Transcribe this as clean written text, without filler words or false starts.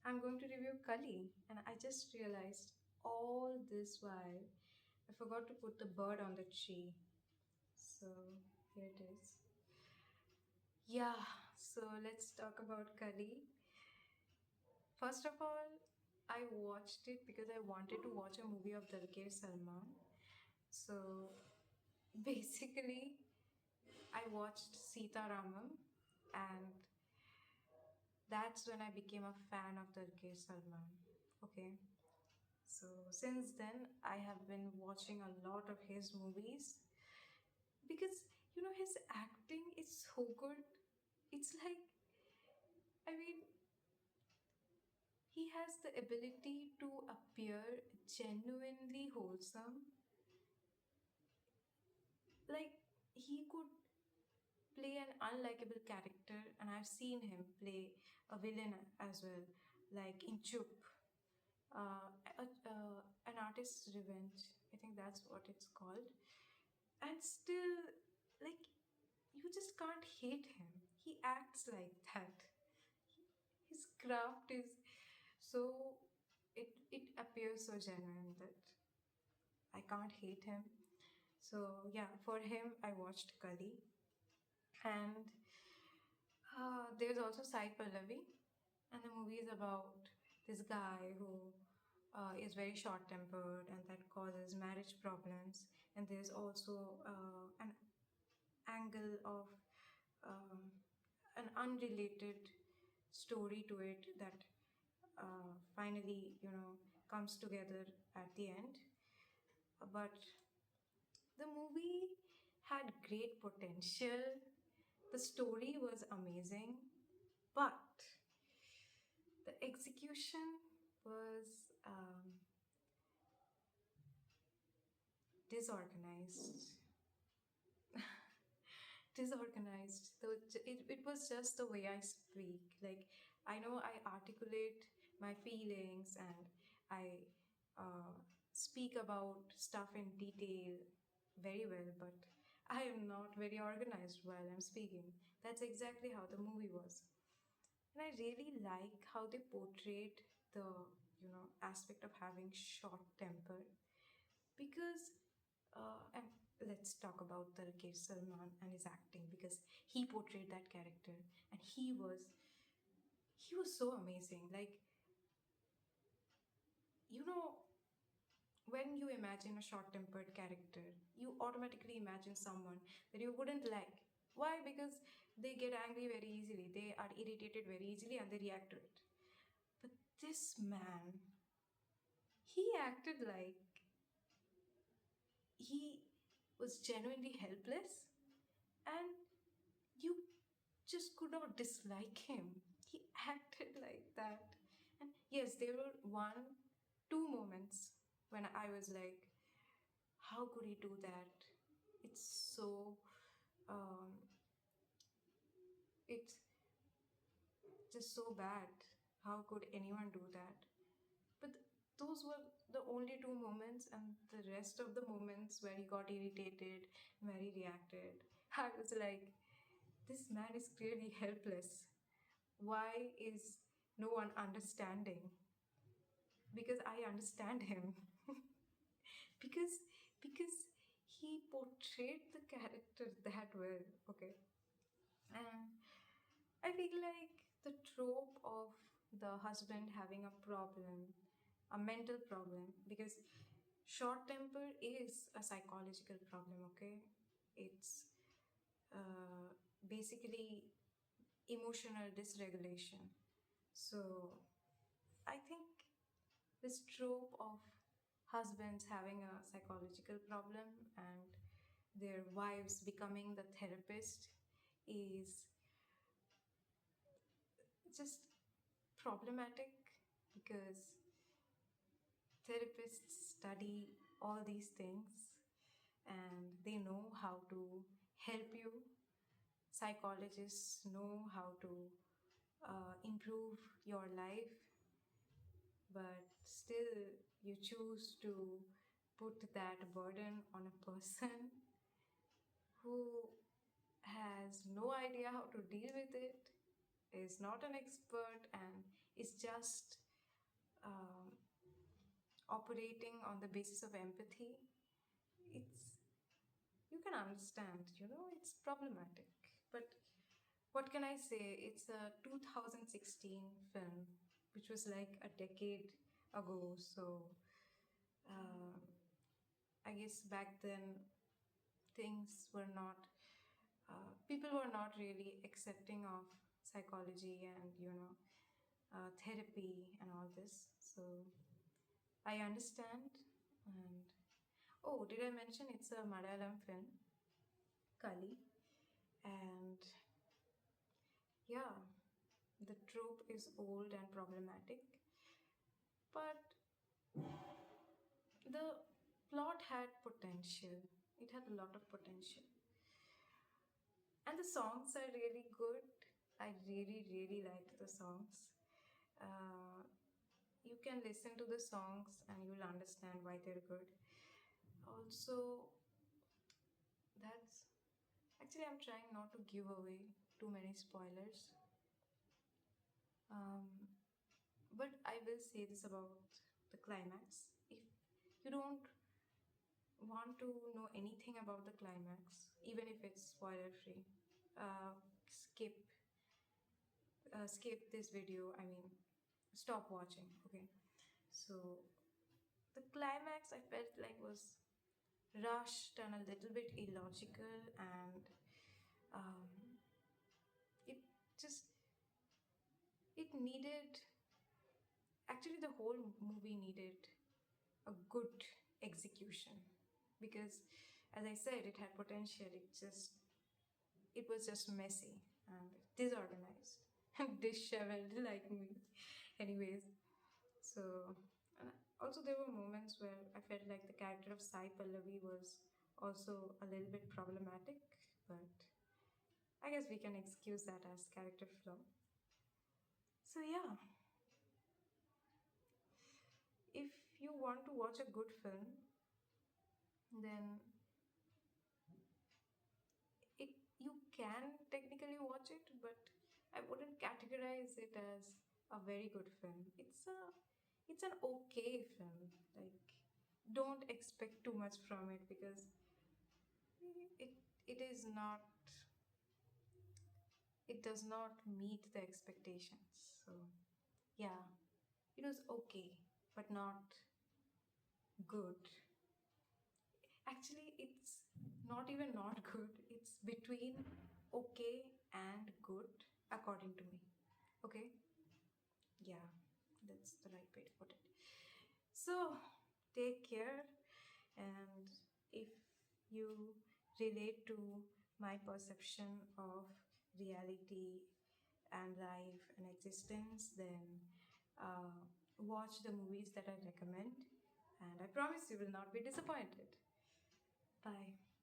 I'm going to review Kali, and I just realized all this while I forgot to put the bird on the tree. So here it is. Yeah, so let's talk about Kali. First of all, I watched it because I wanted to watch a movie of Dulquer Salmaan. So basically, I watched Sita Ramam, and that's when I became a fan of Dulquer Salmaan. Okay, so since then, I have been watching a lot of his movies because his acting is so good. It's like, I mean, he has the ability to appear genuinely wholesome. Like, he could play an unlikable character, and I've seen him play a villain as well, like in Chup. An artist's revenge. I think that's what it's called. And still, like, you just can't hate him. He acts like that. His craft is so, it appears so genuine that I can't hate him. So yeah, for him, I watched Kali, and there's also Sai Pallavi, and the movie is about this guy who is very short tempered and that causes marriage problems. And there's also an angle of um, an unrelated story to it that finally, comes together at the end. But the movie had great potential. The story was amazing, but the execution was disorganized. Disorganized. It was just the way I speak. Like, I know I articulate my feelings and I uh, speak about stuff in detail very well, but I am not very organized while I'm speaking. That's exactly how the movie was. And I really like how they portrayed the, aspect of having short temper because and let's talk about Dulquer Salmaan and his acting because he portrayed that character and he was so amazing. Like, you know when you imagine a short-tempered character, you automatically imagine someone that you wouldn't like. Why? Because they get angry very easily, they are irritated very easily, and they react to it. But this man, he acted like he was genuinely helpless, and you just could not dislike him. He acted like that. And yes, there were one, two moments when I was like, how could he do that? It's so, um, it's just so bad. How could anyone do that? But those were the only two moments, and the rest of the moments where he got irritated, where he reacted, I was like, this man is clearly helpless. Why is no one understanding? Because I understand him. because because he portrayed the character that well. Okay. And I feel like the trope of the husband having a problem, a mental problem, because short temper is a psychological problem, okay? It's uh, basically emotional dysregulation. So I think this trope of husbands having a psychological problem and their wives becoming the therapist is just problematic because therapists study all these things and they know how to help you. Psychologists know how to improve your life, but still you choose to put that burden on a person who has no idea how to deal with it, is not an expert, and is just um, operating on the basis of empathy, it's you can understand, it's problematic. But what can I say? It's a 2016 film, which was like a decade ago. So uh, I guess back then things were not, people were not really accepting of psychology and, therapy and all this. So I understand. And oh, did I mention it's a Malayalam film, Kali? And yeah, the trope is old and problematic, but the plot had potential. It had a lot of potential. And the songs are really good. I really, really liked the songs. Uh, you can listen to the songs and you'll understand why they're good. Also, that's actually, I'm trying not to give away too many spoilers. Um, but I will say this about the climax. If you don't want to know anything about the climax, even if it's spoiler free, uh, skip skip this video. I mean, stop watching. Okay. So the climax I felt like was rushed and a little bit illogical, and um, it just it needed, actually the whole movie needed a good execution, because as I said, it had potential. It was just messy and disorganized and disheveled like me. Anyways, so and also there were moments where I felt like the character of Sai Pallavi was also a little bit problematic, but I guess we can excuse that as character flaw. So yeah, if you want to watch a good film, then it you can technically watch it, but I wouldn't categorize it as a very good film. It's an okay film. Like, don't expect too much from it, because it it is not, it does not meet the expectations. So yeah, it was okay, but not good. Actually, it's not even not good. It's between okay and good, according to me. Okay? Yeah, that's the right way to put it. So, take care, and if you relate to my perception of reality and life and existence, then uh, watch the movies that I recommend, and I promise you will not be disappointed. Bye.